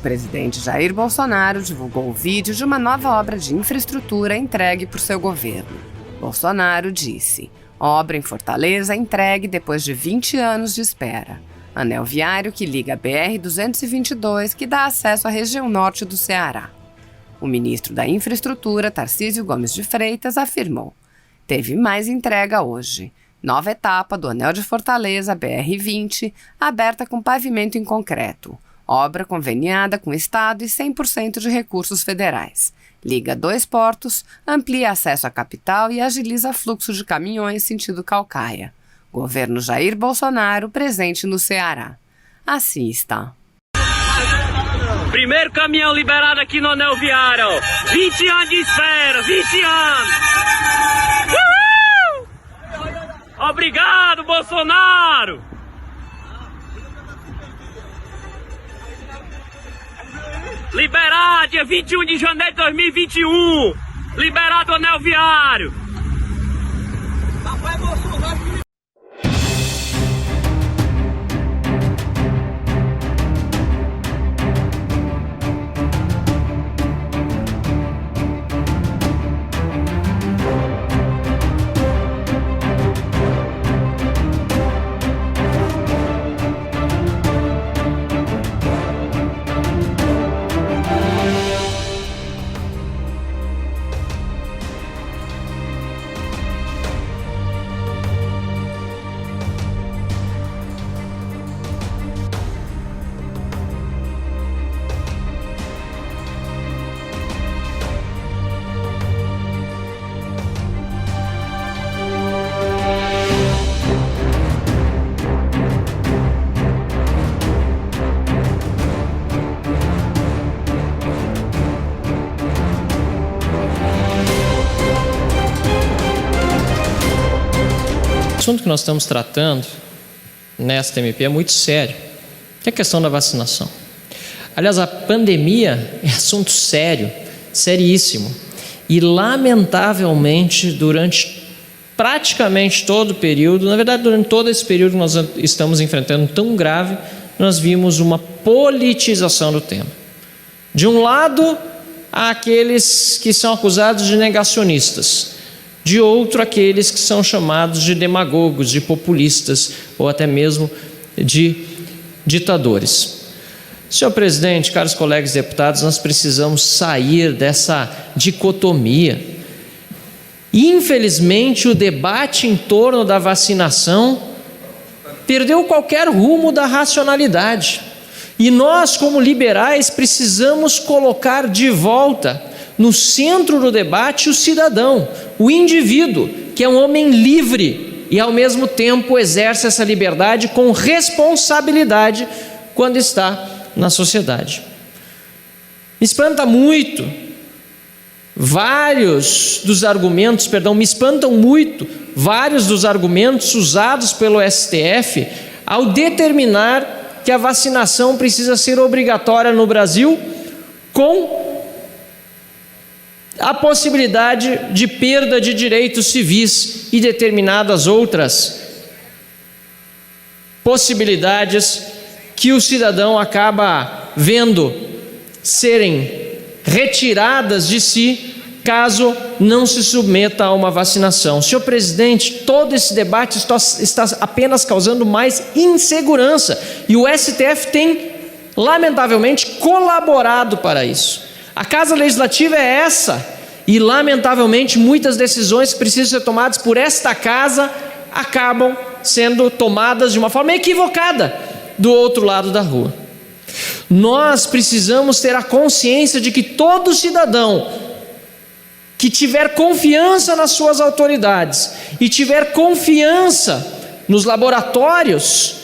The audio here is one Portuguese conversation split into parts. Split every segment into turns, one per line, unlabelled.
presidente Jair Bolsonaro divulgou o vídeo de uma nova obra de infraestrutura entregue por seu governo. Bolsonaro disse: obra em Fortaleza entregue depois de 20 anos de espera. Anel viário que liga a BR-222, que dá acesso à região norte do Ceará. O ministro da Infraestrutura, Tarcísio Gomes de Freitas, afirmou: teve mais entrega hoje. Nova etapa do Anel de Fortaleza, BR-20, aberta com pavimento em concreto. Obra conveniada com o Estado e 100% de recursos federais. Liga 2 portos, amplia acesso à capital e agiliza fluxo de caminhões sentido Caucaia. Governo Jair Bolsonaro presente no Ceará. Assista.
Primeiro caminhão liberado aqui no Anel Viário. 20 anos de espera, 20 anos. Uhul! Obrigado, Bolsonaro! Liberado dia 21 de janeiro de 2021. Liberado o Anel Viário. Papai Bolsonaro.
O assunto que nós estamos tratando nesta MP é muito sério, que é a questão da vacinação. Aliás, a pandemia é assunto sério, seríssimo. E, lamentavelmente, durante praticamente todo o período, na verdade, durante todo esse período que nós estamos enfrentando tão grave, nós vimos uma politização do tema. De um lado, há aqueles que são acusados de negacionistas. De outro, aqueles que são chamados de demagogos, de populistas ou até mesmo de ditadores. Senhor presidente, caros colegas deputados, nós precisamos sair dessa dicotomia. Infelizmente, o debate em torno da vacinação perdeu qualquer rumo da racionalidade. E nós, como liberais, precisamos colocar de volta no centro do debate o cidadão, o indivíduo, que é um homem livre e ao mesmo tempo exerce essa liberdade com responsabilidade quando está na sociedade. Me espantam muito vários dos argumentos usados pelo STF ao determinar que a vacinação precisa ser obrigatória no Brasil, com a possibilidade de perda de direitos civis e determinadas outras possibilidades que o cidadão acaba vendo serem retiradas de si caso não se submeta a uma vacinação. Senhor presidente, todo esse debate está apenas causando mais insegurança e o STF tem, lamentavelmente, colaborado para isso. A Casa Legislativa é essa, e lamentavelmente muitas decisões que precisam ser tomadas por esta casa acabam sendo tomadas de uma forma equivocada do outro lado da rua. Nós precisamos ter a consciência de que todo cidadão que tiver confiança nas suas autoridades e tiver confiança nos laboratórios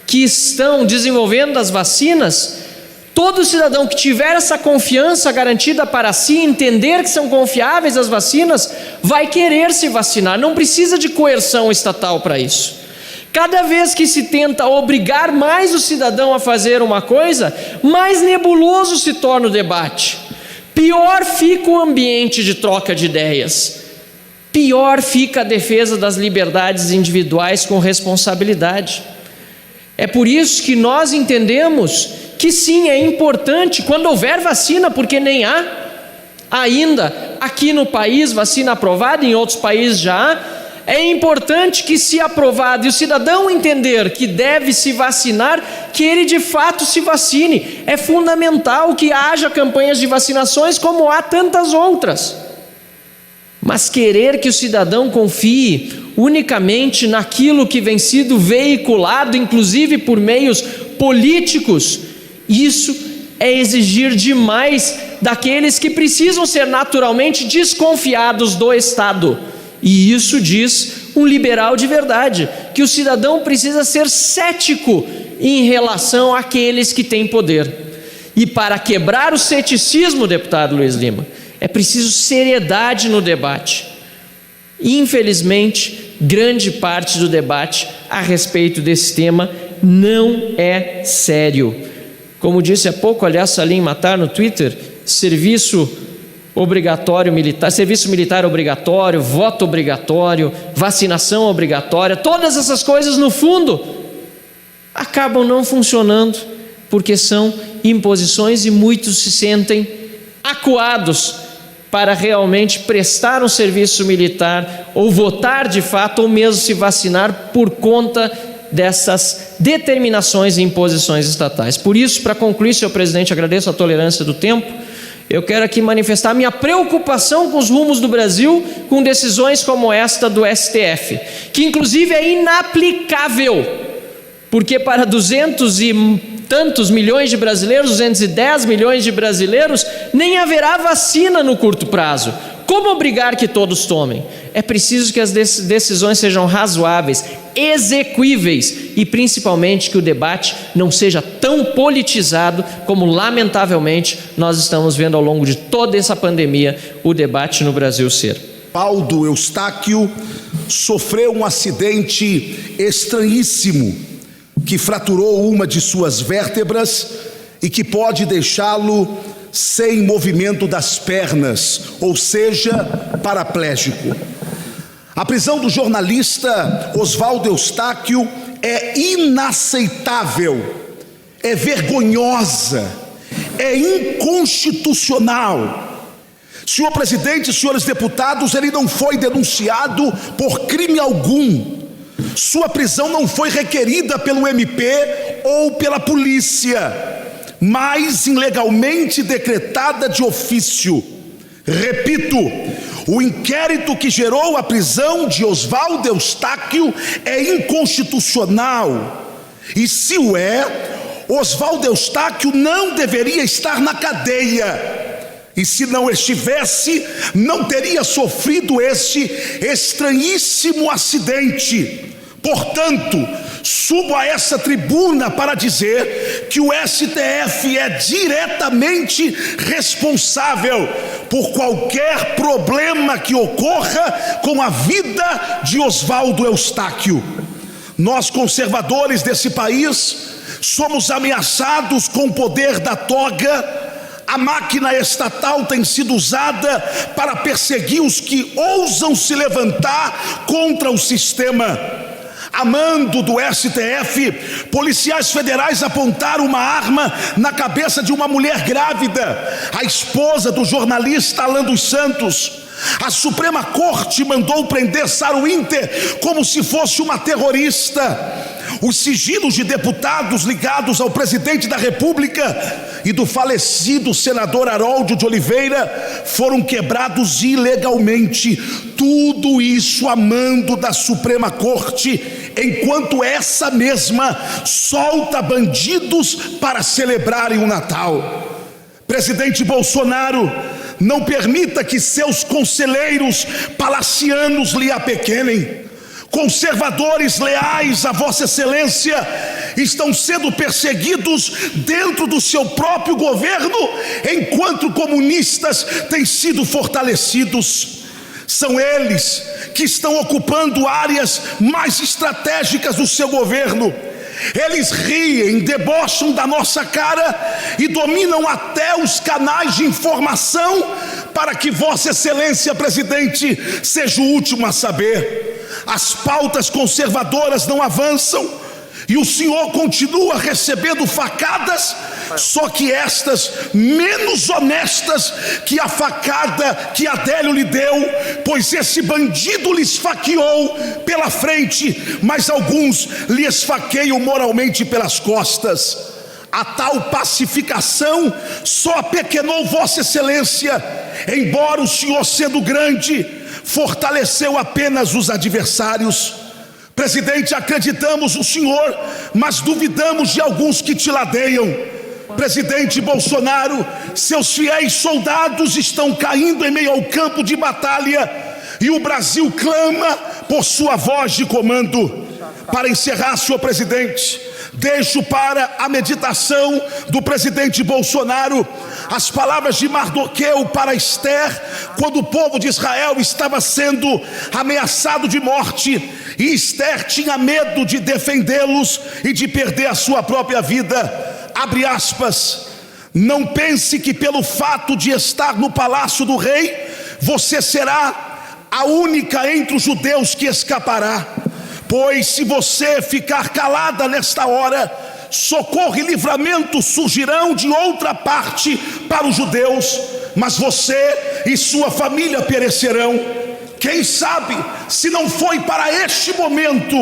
que estão desenvolvendo as vacinas, todo cidadão que tiver essa confiança garantida para si, entender que são confiáveis as vacinas, vai querer se vacinar. Não precisa de coerção estatal para isso. Cada vez que se tenta obrigar mais o cidadão a fazer uma coisa, mais nebuloso se torna o debate. Pior fica o ambiente de troca de ideias. Pior fica a defesa das liberdades individuais com responsabilidade. É por isso que nós entendemos que sim, é importante quando houver vacina, porque nem há ainda aqui no país vacina aprovada, em outros países já há. É importante que, se aprovado e o cidadão entender que deve se vacinar, que ele de fato se vacine. É fundamental que haja campanhas de vacinações como há tantas outras. Mas querer que o cidadão confie unicamente naquilo que vem sido veiculado, inclusive por meios políticos, isso é exigir demais daqueles que precisam ser naturalmente desconfiados do Estado. E isso diz um liberal de verdade, que o cidadão precisa ser cético em relação àqueles que têm poder. E para quebrar o ceticismo, deputado Luiz Lima, é preciso seriedade no debate. Infelizmente, grande parte do debate a respeito desse tema não é sério. Como disse há pouco, aliás, Salim Matar no Twitter, serviço militar obrigatório, voto obrigatório, vacinação obrigatória, todas essas coisas no fundo acabam não funcionando porque são imposições e muitos se sentem acuados para realmente prestar um serviço militar ou votar de fato ou mesmo se vacinar por conta dessas determinações e imposições estatais. Por isso, para concluir, senhor presidente, agradeço a tolerância do tempo. Eu quero aqui manifestar minha preocupação com os rumos do Brasil, com decisões como esta do STF, que inclusive é inaplicável, porque para 200 e tantos milhões de brasileiros, 210 milhões de brasileiros, nem haverá vacina no curto prazo. Como obrigar que todos tomem? É preciso que as decisões sejam razoáveis, execuíveis e principalmente que o debate não seja tão politizado como lamentavelmente nós estamos vendo ao longo de toda essa pandemia o debate no Brasil ser.
Osvaldo Eustáquio sofreu um acidente estranhíssimo que fraturou uma de suas vértebras e que pode deixá-lo sem movimento das pernas, ou seja, paraplégico. A prisão do jornalista Osvaldo Eustáquio é inaceitável, é vergonhosa, é inconstitucional. Senhor presidente, senhores deputados, ele não foi denunciado por crime algum. Sua prisão não foi requerida pelo MP ou pela polícia, mas ilegalmente decretada de ofício. Repito, o inquérito que gerou a prisão de Osvaldo Eustáquio é inconstitucional. E se o é, Osvaldo Eustáquio não deveria estar na cadeia. E se não estivesse, não teria sofrido este estranhíssimo acidente. Portanto, subo a essa tribuna para dizer que o STF é diretamente responsável por qualquer problema que ocorra com a vida de Osvaldo Eustáquio. Nós, conservadores desse país, somos ameaçados com o poder da toga. A máquina estatal tem sido usada para perseguir os que ousam se levantar contra o sistema. A mando do STF, policiais federais apontaram uma arma na cabeça de uma mulher grávida, a esposa do jornalista Alan dos Santos. A Suprema Corte mandou prender Sara Winter como se fosse uma terrorista. Os sigilos de deputados ligados ao presidente da República e do falecido senador Harold de Oliveira foram quebrados ilegalmente. Tudo isso a mando da Suprema Corte, enquanto essa mesma solta bandidos para celebrarem o Natal. Presidente Bolsonaro, não permita que seus conselheiros palacianos lhe apequenem. Conservadores leais a Vossa Excelência estão sendo perseguidos dentro do seu próprio governo, enquanto comunistas têm sido fortalecidos. São eles que estão ocupando áreas mais estratégicas do seu governo. Eles riem, debocham da nossa cara e dominam até os canais de informação para que Vossa Excelência, presidente, seja o último a saber. As pautas conservadoras não avançam e o senhor continua recebendo facadas só que estas menos honestas que a facada que Adélio lhe deu, pois esse bandido lhe esfaqueou pela frente, mas alguns lhe esfaqueiam moralmente pelas costas. A tal pacificação só apequenou Vossa Excelência, embora o senhor, sendo grande, fortaleceu apenas os adversários. Presidente, acreditamos no senhor, mas duvidamos de alguns que te ladeiam. Presidente Bolsonaro, seus fiéis soldados estão caindo em meio ao campo de batalha e o Brasil clama por sua voz de comando. Para encerrar, senhor presidente, deixo para a meditação do presidente Bolsonaro as palavras de Mardoqueu para Esther, quando o povo de Israel estava sendo ameaçado de morte, e Esther tinha medo de defendê-los e de perder a sua própria vida. Abre aspas: não pense que pelo fato de estar no palácio do rei, você será a única entre os judeus que escapará. Pois se você ficar calada nesta hora, socorro e livramento surgirão de outra parte para os judeus, mas você e sua família perecerão. Quem sabe se não foi para este momento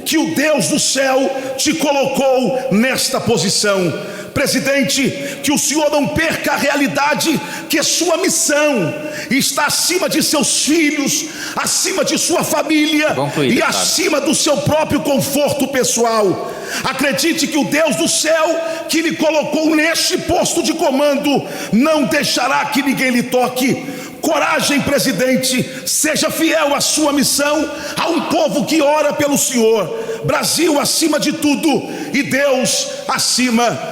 que o Deus do céu te colocou nesta posição. Presidente, que o senhor não perca a realidade que sua missão está acima de seus filhos, acima de sua família e acima do seu próprio conforto pessoal. Acredite que o Deus do céu que lhe colocou neste posto de comando não deixará que ninguém lhe toque. Coragem, presidente, seja fiel à sua missão, a um povo que ora pelo senhor. Brasil acima de tudo e Deus acima de